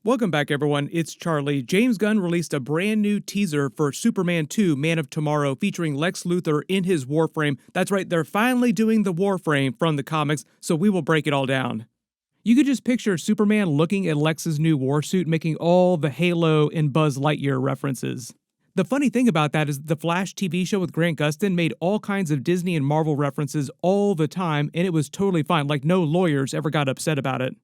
Welcome back, everyone. It's Charlie. James Gunn released a brand new teaser for Superman 2 Man of Tomorrow featuring Lex Luthor in his Warframe. That's right, they're finally doing the Warframe from the comics, so we will break it all down. You could just picture Superman looking at Lex's new warsuit, making all the Halo and Buzz Lightyear references. The funny thing about that is the Flash TV show with Grant Gustin made all kinds of Disney and Marvel references all the time, and it was totally fine, like no lawyers ever got upset about it.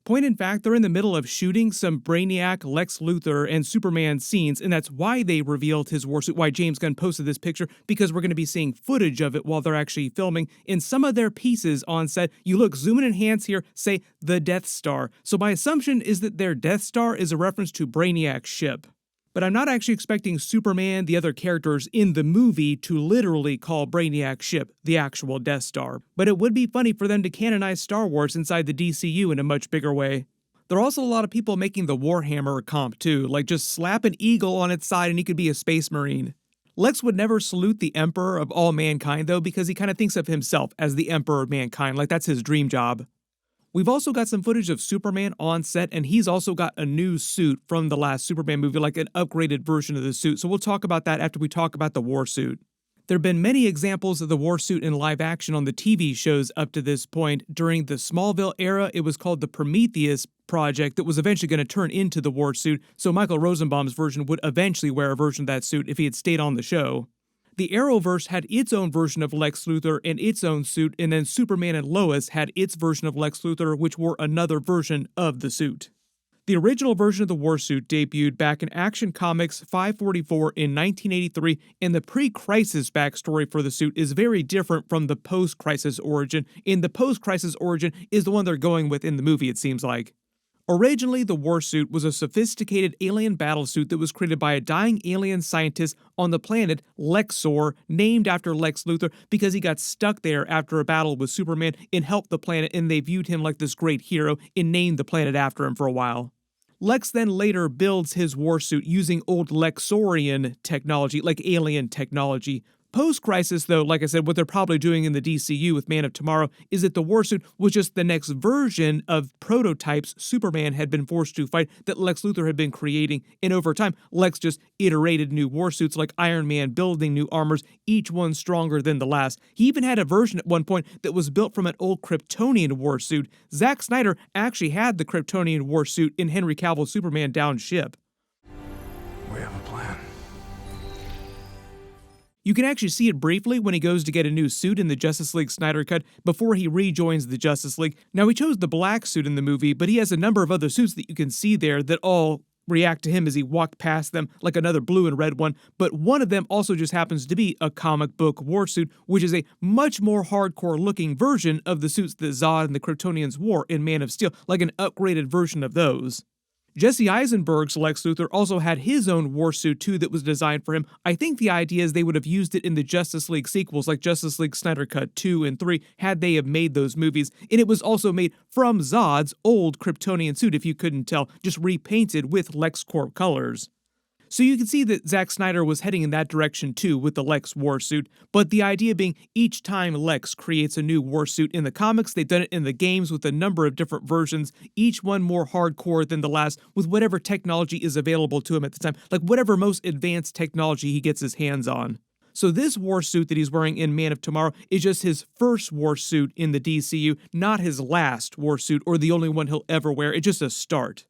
Point in fact, they're in the middle of shooting some Brainiac, Lex Luthor, and Superman scenes, and that's why they revealed his warsuit, why James Gunn posted this picture, because we're going to be seeing footage of it while they're actually filming. In some of their pieces on set, you look, zoom in and hands here, say, the Death Star. So my assumption is that their Death Star is a reference to Brainiac's ship. But I'm not actually expecting Superman, the other characters in the movie, to literally call Brainiac's ship the actual Death Star. But it would be funny for them to canonize Star Wars inside the DCU in a much bigger way. There are also a lot of people making the Warhammer comp too, like just slap an eagle on its side and he could be a space marine. Lex would never salute the Emperor of all mankind though, because he kind of thinks of himself as the Emperor of mankind, like that's his dream job. We've also got some footage of Superman on set, and he's also got a new suit from the last Superman movie, like an upgraded version of the suit, so we'll talk about that after we talk about the war suit. There have been many examples of the war suit in live action on the TV shows up to this point. During the Smallville era, it was called the Prometheus Project that was eventually going to turn into the war suit, so Michael Rosenbaum's version would eventually wear a version of that suit if he had stayed on the show. The Arrowverse had its own version of Lex Luthor and its own suit, and then Superman and Lois had its version of Lex Luthor, which wore another version of the suit. The original version of the warsuit debuted back in Action Comics 544 in 1983, and the pre-crisis backstory for the suit is very different from the post-crisis origin, and the post-crisis origin is the one they're going with in the movie, it seems like. Originally, the warsuit was a sophisticated alien battlesuit that was created by a dying alien scientist on the planet Lexor, named after Lex Luthor because he got stuck there after a battle with Superman and helped the planet, and they viewed him like this great hero and named the planet after him for a while. Lex then later builds his warsuit using old Lexorian technology, like alien technology. Post-crisis, though, like I said, what they're probably doing in the DCU with Man of Tomorrow is that the warsuit was just the next version of prototypes Superman had been forced to fight that Lex Luthor had been creating, and over time, Lex just iterated new warsuits like Iron Man, building new armors, each one stronger than the last. He even had a version at one point that was built from an old Kryptonian warsuit. Zack Snyder actually had the Kryptonian warsuit in Henry Cavill's Superman down ship. We have a plan. You can actually see it briefly when he goes to get a new suit in the Justice League Snyder Cut before he rejoins the Justice League. Now, he chose the black suit in the movie, but he has a number of other suits that you can see there that all react to him as he walked past them, like another blue and red one, but one of them also just happens to be a comic book warsuit, which is a much more hardcore-looking version of the suits that Zod and the Kryptonians wore in Man of Steel, like an upgraded version of those. Jesse Eisenberg's Lex Luthor also had his own warsuit too that was designed for him. I think the idea is they would have used it in the Justice League sequels like Justice League Snyder Cut 2 and 3 had they have made those movies. And it was also made from Zod's old Kryptonian suit, if you couldn't tell, just repainted with LexCorp colors. So you can see that Zack Snyder was heading in that direction too with the Lex warsuit, but the idea being each time Lex creates a new warsuit in the comics, they've done it in the games with a number of different versions, each one more hardcore than the last with whatever technology is available to him at the time, like whatever most advanced technology he gets his hands on. So this warsuit that he's wearing in Man of Tomorrow is just his first warsuit in the DCU, not his last warsuit or the only one he'll ever wear. It's just a start.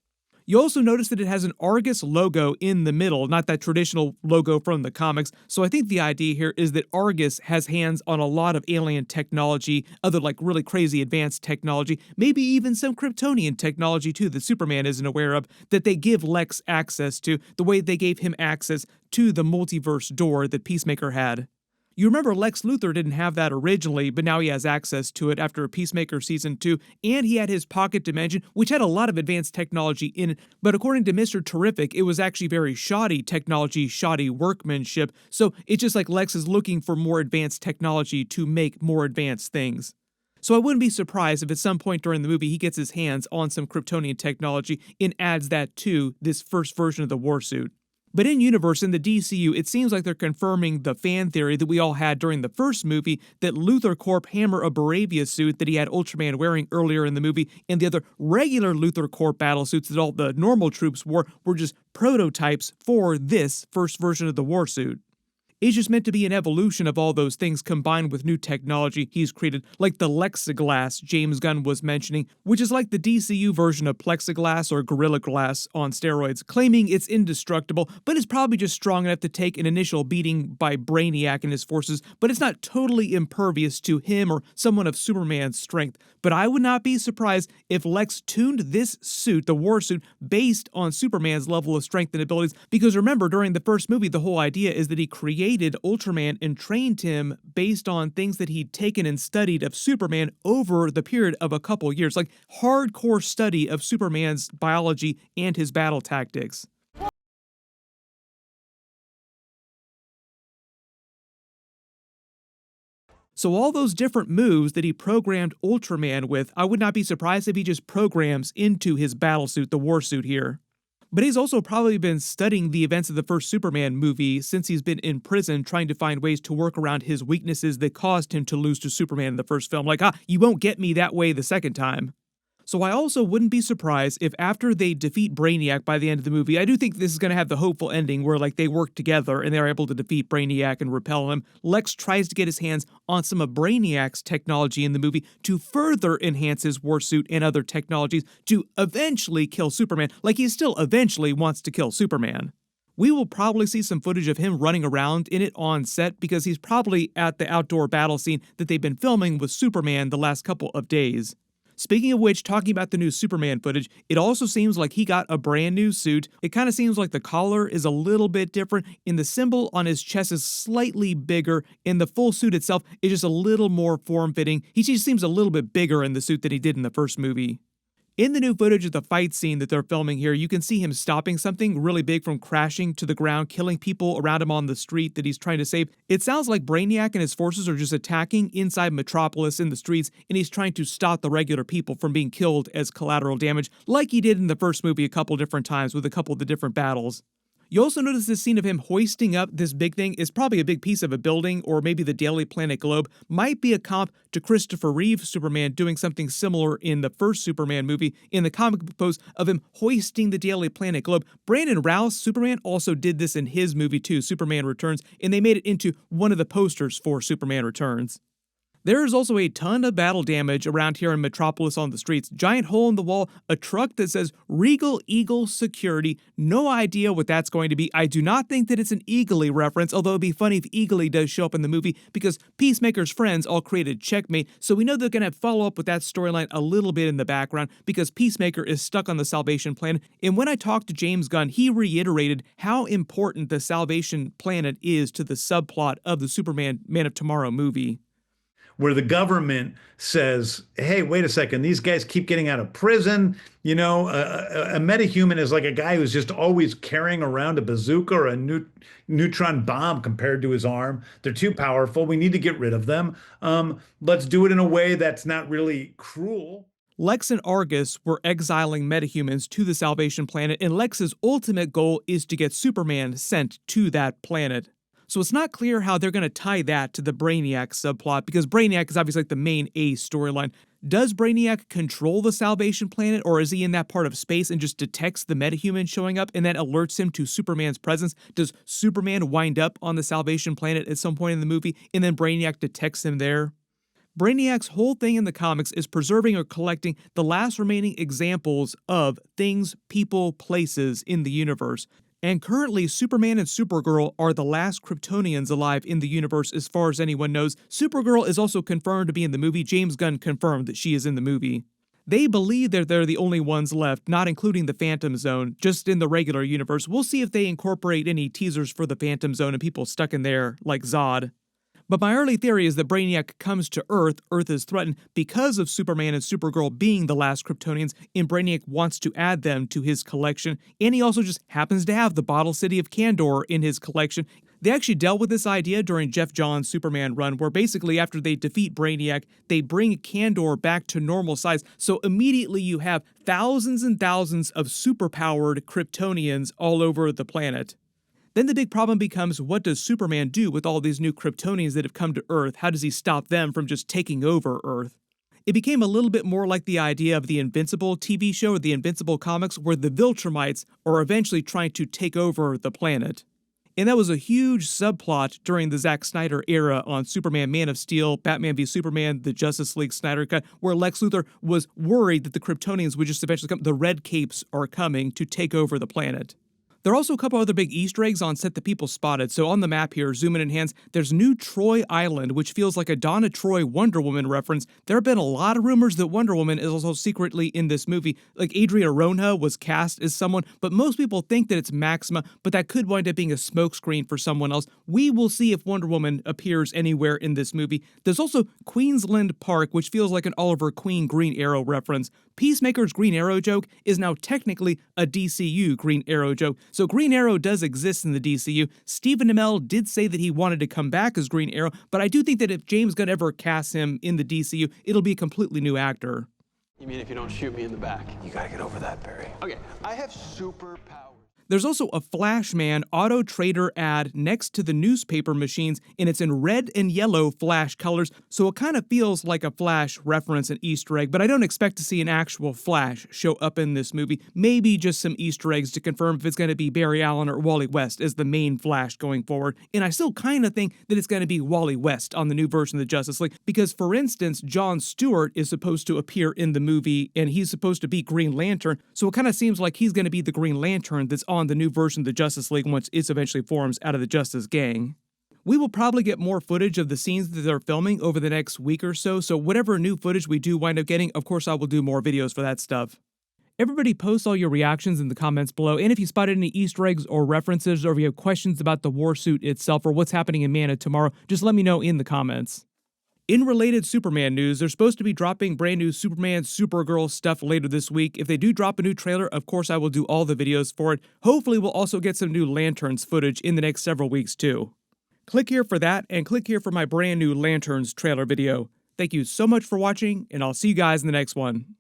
You also notice that it has an Argus logo in the middle, not that traditional logo from the comics, so I think the idea here is that Argus has hands on a lot of alien technology, other like really crazy advanced technology, maybe even some Kryptonian technology too that Superman isn't aware of, that they give Lex access to, the way they gave him access to the multiverse door that Peacemaker had. You remember Lex Luthor didn't have that originally, but now he has access to it after Peacemaker Season 2, and he had his pocket dimension, which had a lot of advanced technology in it, but according to Mr. Terrific, it was actually very shoddy technology, shoddy workmanship, so it's just like Lex is looking for more advanced technology to make more advanced things. So I wouldn't be surprised if at some point during the movie he gets his hands on some Kryptonian technology and adds that to this first version of the warsuit. But in universe, in the DCU, it seems like they're confirming the fan theory that we all had during the first movie, that Luthor Corp Hammer of Baravia suit that he had Ultraman wearing earlier in the movie, and the other regular Luthor Corp battle suits that all the normal troops wore were just prototypes for this first version of the war suit. It's just meant to be an evolution of all those things combined with new technology he's created, like the Lexiglass James Gunn was mentioning, which is like the DCU version of plexiglass or Gorilla Glass on steroids, claiming it's indestructible, but is probably just strong enough to take an initial beating by Brainiac and his forces, but it's not totally impervious to him or someone of Superman's strength. But I would not be surprised if Lex tuned this suit, the war suit, based on Superman's level of strength and abilities, because remember, during the first movie, the whole idea is that he created Ultraman and trained him based on things that he'd taken and studied of Superman over the period of a couple years, like hardcore study of Superman's biology and his battle tactics. So all those different moves that he programmed Ultraman with, I would not be surprised if he just programs into his battle suit, the war suit here. But he's also probably been studying the events of the first Superman movie since he's been in prison, trying to find ways to work around his weaknesses that caused him to lose to Superman in the first film. Like, you won't get me that way the second time. So I also wouldn't be surprised if after they defeat Brainiac by the end of the movie, I do think this is going to have the hopeful ending where like they work together and they're able to defeat Brainiac and repel him. Lex tries to get his hands on some of Brainiac's technology in the movie to further enhance his warsuit and other technologies to eventually kill Superman, like he still eventually wants to kill Superman. We will probably see some footage of him running around in it on set because he's probably at the outdoor battle scene that they've been filming with Superman the last couple of days. Speaking of which, talking about the new Superman footage, it also seems like he got a brand new suit. It kind of seems like the collar is a little bit different, and the symbol on his chest is slightly bigger, and the full suit itself is just a little more form-fitting. He just seems a little bit bigger in the suit than he did in the first movie. In the new footage of the fight scene that they're filming here, you can see him stopping something really big from crashing to the ground, killing people around him on the street that he's trying to save. It sounds like Brainiac and his forces are just attacking inside Metropolis in the streets, and he's trying to stop the regular people from being killed as collateral damage, like he did in the first movie a couple different times with a couple of the different battles. You also notice this scene of him hoisting up this big thing is probably a big piece of a building, or maybe the Daily Planet globe, might be a comp to Christopher Reeve's Superman doing something similar in the first Superman movie. In the comic book pose of him hoisting the Daily Planet globe, Brandon Routh's Superman also did this in his movie too, Superman Returns, and they made it into one of the posters for Superman Returns. There is also a ton of battle damage around here in Metropolis on the streets. Giant hole in the wall, a truck that says Regal Eagle Security. No idea what that's going to be. I do not think that it's an Eagly reference, although it'd be funny if Eagly does show up in the movie because Peacemaker's friends all created Checkmate, so we know they're going to follow up with that storyline a little bit in the background because Peacemaker is stuck on the Salvation Planet. And when I talked to James Gunn, he reiterated how important the Salvation Planet is to the subplot of the Superman Man of Tomorrow movie. Where the government says, hey, wait a second, these guys keep getting out of prison. You know, a metahuman is like a guy who's just always carrying around a bazooka or a neutron bomb compared to his arm. They're too powerful. We need to get rid of them. Let's do it in a way that's not really cruel. Lex and Argus were exiling metahumans to the Salvation Planet, and Lex's ultimate goal is to get Superman sent to that planet. So it's not clear how they're going to tie that to the Brainiac subplot, because Brainiac is obviously like the main A storyline. Does Brainiac control the Salvation Planet, or is he in that part of space and just detects the metahuman showing up and that alerts him to Superman's presence? Does Superman wind up on the Salvation Planet at some point in the movie, and then Brainiac detects him there? Brainiac's whole thing in the comics is preserving or collecting the last remaining examples of things, people, places in the universe. And currently, Superman and Supergirl are the last Kryptonians alive in the universe as far as anyone knows. Supergirl is also confirmed to be in the movie. James Gunn confirmed that she is in the movie. They believe that they're the only ones left, not including the Phantom Zone, just in the regular universe. We'll see if they incorporate any teasers for the Phantom Zone and people stuck in there, like Zod. But my early theory is that Brainiac comes to Earth is threatened because of Superman and Supergirl being the last Kryptonians, and Brainiac wants to add them to his collection, and he also just happens to have the Bottle City of Kandor in his collection. They actually dealt with this idea during Jeff Johns' Superman run, where basically after they defeat Brainiac, they bring Kandor back to normal size, so immediately you have thousands and thousands of superpowered Kryptonians all over the planet. Then the big problem becomes, what does Superman do with all these new Kryptonians that have come to Earth? How does he stop them from just taking over Earth? It became a little bit more like the idea of the Invincible TV show or the Invincible comics, where the Viltrumites are eventually trying to take over the planet. And that was a huge subplot during the Zack Snyder era on Superman, Man of Steel, Batman v Superman, the Justice League Snyder Cut, where Lex Luthor was worried that the Kryptonians would just eventually come. The Red Capes are coming to take over the planet. There are also a couple other big Easter eggs on set that people spotted. So on the map here, zoom in and hands, there's new Troy Island, which feels like a Donna Troy Wonder Woman reference. There have been a lot of rumors that Wonder Woman is also secretly in this movie. Like Adria Ronha was cast as someone, but most people think that it's Maxima, but that could wind up being a smokescreen for someone else. We will see if Wonder Woman appears anywhere in this movie. There's also Queensland Park, which feels like an Oliver Queen Green Arrow reference. Peacemaker's Green Arrow joke is now technically a DCU Green Arrow joke. So Green Arrow does exist in the DCU. Stephen Amell did say that he wanted to come back as Green Arrow, but I do think that if James Gunn ever casts him in the DCU, it'll be a completely new actor. You mean if you don't shoot me in the back? You gotta get over that, Barry. Okay, I have superpowers. There's also a Flashman Auto Trader ad next to the newspaper machines, and it's in red and yellow Flash colors, so it kind of feels like a Flash reference and Easter egg, but I don't expect to see an actual Flash show up in this movie. Maybe just some Easter eggs to confirm if it's going to be Barry Allen or Wally West as the main Flash going forward. And I still kind of think that it's going to be Wally West on the new version of the Justice League, because, for instance, Jon Stewart is supposed to appear in the movie, and he's supposed to be Green Lantern, so it kind of seems like he's going to be the Green Lantern that's on the new version of the Justice League once it eventually forms out of the Justice Gang. We will probably get more footage of the scenes that they're filming over the next week or so, so whatever new footage we do wind up getting, of course I will do more videos for that stuff. Everybody post all your reactions in the comments below, and if you spotted any Easter eggs or references, or if you have questions about the war suit itself or what's happening in Man of Tomorrow, just let me know in the comments. In related Superman news, they're supposed to be dropping brand new Superman, Supergirl stuff later this week. If they do drop a new trailer, of course I will do all the videos for it. Hopefully we'll also get some new Lanterns footage in the next several weeks too. Click here for that, and click here for my brand new Lanterns trailer video. Thank you so much for watching, and I'll see you guys in the next one.